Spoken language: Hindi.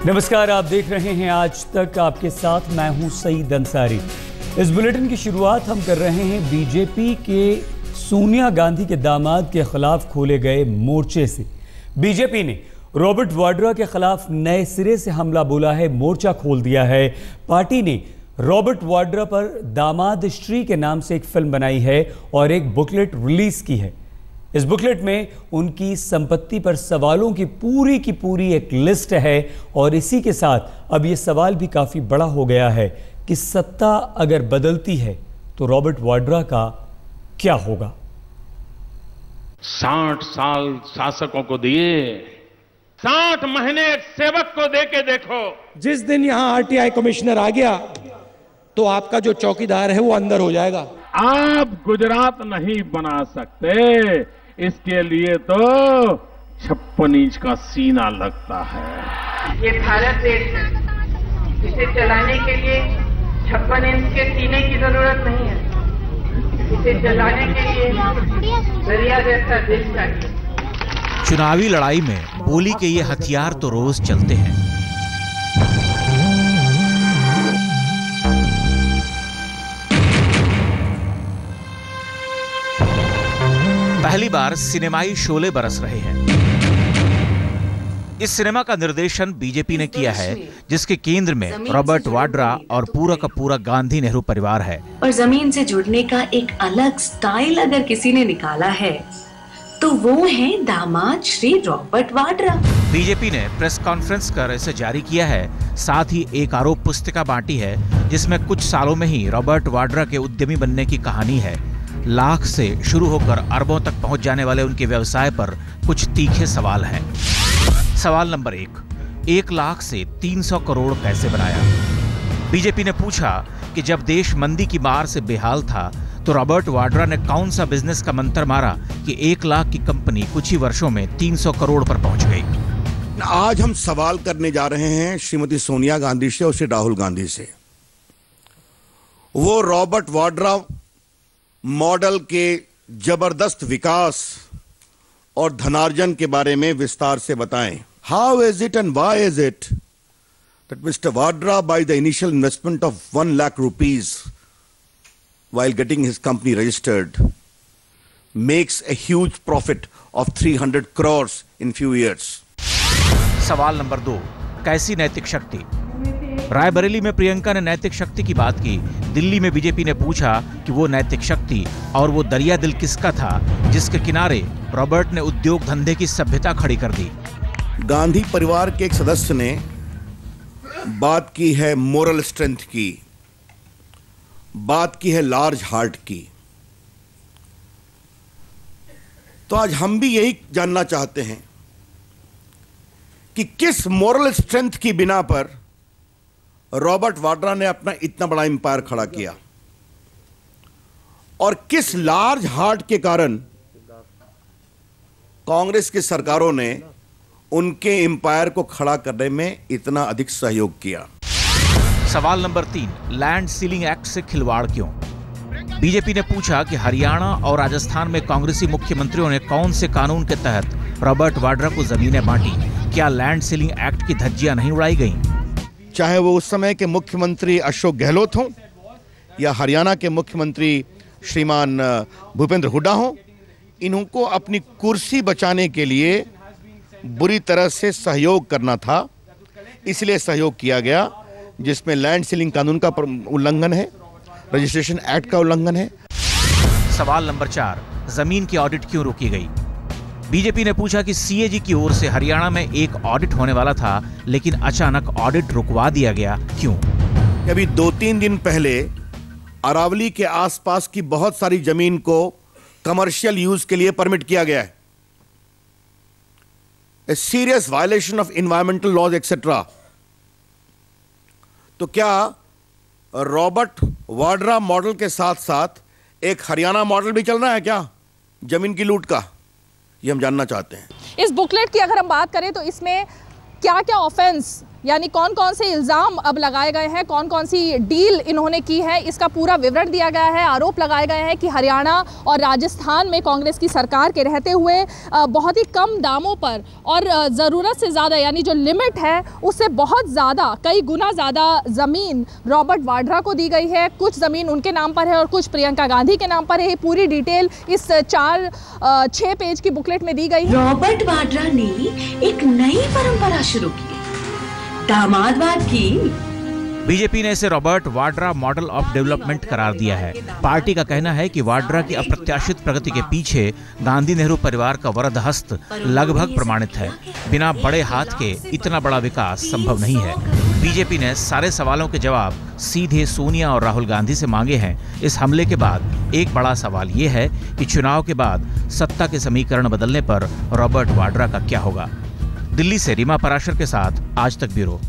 नमस्कार, आप देख रहे हैं आज तक। आपके साथ मैं हूं सईद अंसारी। इस बुलेटिन की शुरुआत हम कर रहे हैं बीजेपी के सोनिया गांधी के दामाद के खिलाफ खोले गए मोर्चे से। बीजेपी ने रॉबर्ट वाड्रा के खिलाफ नए सिरे से हमला बोला है, मोर्चा खोल दिया है। पार्टी ने रॉबर्ट वाड्रा पर दामाद श्री के नाम से एक फिल्म बनाई है और एक बुकलेट रिलीज की है। इस बुकलेट में उनकी संपत्ति पर सवालों की पूरी एक लिस्ट है और इसी के साथ अब यह सवाल भी काफी बड़ा हो गया है कि सत्ता अगर बदलती है तो रॉबर्ट वाड्रा का क्या होगा। 60 साल शासकों को दिए, 60 महीने एक सेवक को दे के देखो। जिस दिन यहां आरटीआई कमिश्नर आ गया तो आपका जो चौकीदार है वो अंदर हो जाएगा। आप गुजरात नहीं बना सकते, इसके लिए तो 56 इंच का सीना लगता है। ये भारत देश है, इसे चलाने के लिए 56 इंच के सीने की जरूरत नहीं है। इसे चलाने के लिए दरिया जैसा दिल चाहिए। चुनावी लड़ाई में बोली के ये हथियार तो रोज चलते हैं। पहली बार सिनेमाई शोले बरस रहे हैं। इस सिनेमा का निर्देशन बीजेपी ने किया है, जिसके केंद्र में रॉबर्ट वाड्रा और पूरा का पूरा गांधी नेहरू परिवार है। और जमीन से जुड़ने का एक अलग स्टाइल अगर किसी ने निकाला है तो वो है दामाद श्री रॉबर्ट वाड्रा। बीजेपी ने प्रेस कॉन्फ्रेंस कर इसे जारी किया है। साथ ही एक आरोप पुस्तिका बांटी है, जिसमें कुछ सालों में ही रॉबर्ट वाड्रा के उद्यमी बनने की कहानी है। लाख से शुरू होकर अरबों तक पहुंच जाने वाले उनके व्यवसाय पर कुछ तीखे सवाल हैं। सवाल नंबर 1 लाख से 300 करोड़ कैसे बनाया? बीजेपी ने पूछा कि जब देश मंदी की मार से बेहाल था तो रॉबर्ट वाड्रा ने कौन सा बिजनेस का मंत्र मारा कि 1 लाख की कंपनी कुछ ही वर्षों में 300 करोड़ पर पहुंच गई। आज हम सवाल करने जा रहे हैं श्रीमती सोनिया गांधी से और श्री राहुल गांधी से। वो रॉबर्ट वाड्रा मॉडल के जबरदस्त विकास और धनार्जन के बारे में विस्तार से बताएं। How is it and why is it that mister Vadra by the initial investment of 1 lakh rupees while getting his company registered makes a huge profit of 300 crores in few years? सवाल नंबर 2, कैसी नैतिक शक्ति? रायबरेली में प्रियंका ने नैतिक शक्ति की बात की। दिल्ली में बीजेपी ने पूछा कि वो नैतिक शक्ति और वो दरिया दिल किसका था जिसके किनारे रॉबर्ट ने उद्योग धंधे की सभ्यता खड़ी कर दी। गांधी परिवार के एक सदस्य ने बात की है मोरल स्ट्रेंथ की, बात की है लार्ज हार्ट की। तो आज हम भी यही जानना चाहते हैं कि किस मोरल स्ट्रेंथ की बिना पर रॉबर्ट वाड्रा ने अपना इतना बड़ा एम्पायर खड़ा किया और किस लार्ज हार्ट के कारण कांग्रेस की सरकारों ने उनके एम्पायर को खड़ा करने में इतना अधिक सहयोग किया। सवाल नंबर 3, लैंड सीलिंग एक्ट से खिलवाड़ क्यों? बीजेपी ने पूछा कि हरियाणा और राजस्थान में कांग्रेसी मुख्यमंत्रियों ने कौन से कानून के तहत रॉबर्ट वाड्रा को जमीनें बांटी? क्या लैंड सीलिंग एक्ट की धज्जियां नहीं उड़ाई गईं? चाहे वो उस समय के मुख्यमंत्री अशोक गहलोत हों या हरियाणा के मुख्यमंत्री श्रीमान भूपेंद्र हुड्डा हों, इनको अपनी कुर्सी बचाने के लिए बुरी तरह से सहयोग करना था, इसलिए सहयोग किया गया, जिसमें लैंड सीलिंग कानून का उल्लंघन है, रजिस्ट्रेशन एक्ट का उल्लंघन है। सवाल नंबर 4, जमीन की ऑडिट क्यों रोकी गई? बीजेपी ने पूछा कि सीएजी की ओर से हरियाणा में एक ऑडिट होने वाला था, लेकिन अचानक ऑडिट रुकवा दिया गया, क्यों? अभी 2-3 दिन पहले अरावली के आसपास की बहुत सारी जमीन को कमर्शियल यूज के लिए परमिट किया गया है। A serious violation of environmental laws etcetera. तो क्या रॉबर्ट वाड्रा मॉडल के साथ साथ एक हरियाणा मॉडल भी चल रहा है क्या जमीन की लूट का? ये हम जानना चाहते हैं। इस बुकलेट की अगर हम बात करें तो इसमें क्या क्या ऑफेंस यानी कौन कौन से इल्ज़ाम अब लगाए गए हैं, कौन कौन सी डील इन्होंने की है, इसका पूरा विवरण दिया गया है। आरोप लगाए गए हैं कि हरियाणा और राजस्थान में कांग्रेस की सरकार के रहते हुए बहुत ही कम दामों पर और ज़रूरत से ज़्यादा, यानी जो लिमिट है उससे बहुत ज़्यादा, कई गुना ज़्यादा ज़मीन रॉबर्ट वाड्रा को दी गई है। कुछ ज़मीन उनके नाम पर है और कुछ प्रियंका गांधी के नाम पर है। पूरी डिटेल इस 4-6 पेज की बुकलेट में दी गई है। रॉबर्ट वाड्रा ने एक नई परंपरा शुरू की, दामादवाद की। बीजेपी ने इसे Robert Vadra model of development करार दिया है। पार्टी का कहना है कि वाड्रा की अप्रत्याशित प्रगति के पीछे गांधी नेहरू परिवार का वरद हस्त लगभग प्रमाणित है। बिना बड़े हाथ के इतना बड़ा विकास संभव नहीं है। बीजेपी ने सारे सवालों के जवाब सीधे सोनिया और राहुल गांधी से मांगे हैं। इस हमले के बाद एक बड़ा सवाल ये है कि चुनाव के बाद सत्ता के समीकरण बदलने पर रॉबर्ट वाड्रा का क्या होगा। दिल्ली से रीमा पराशर के साथ आज तक ब्यूरो।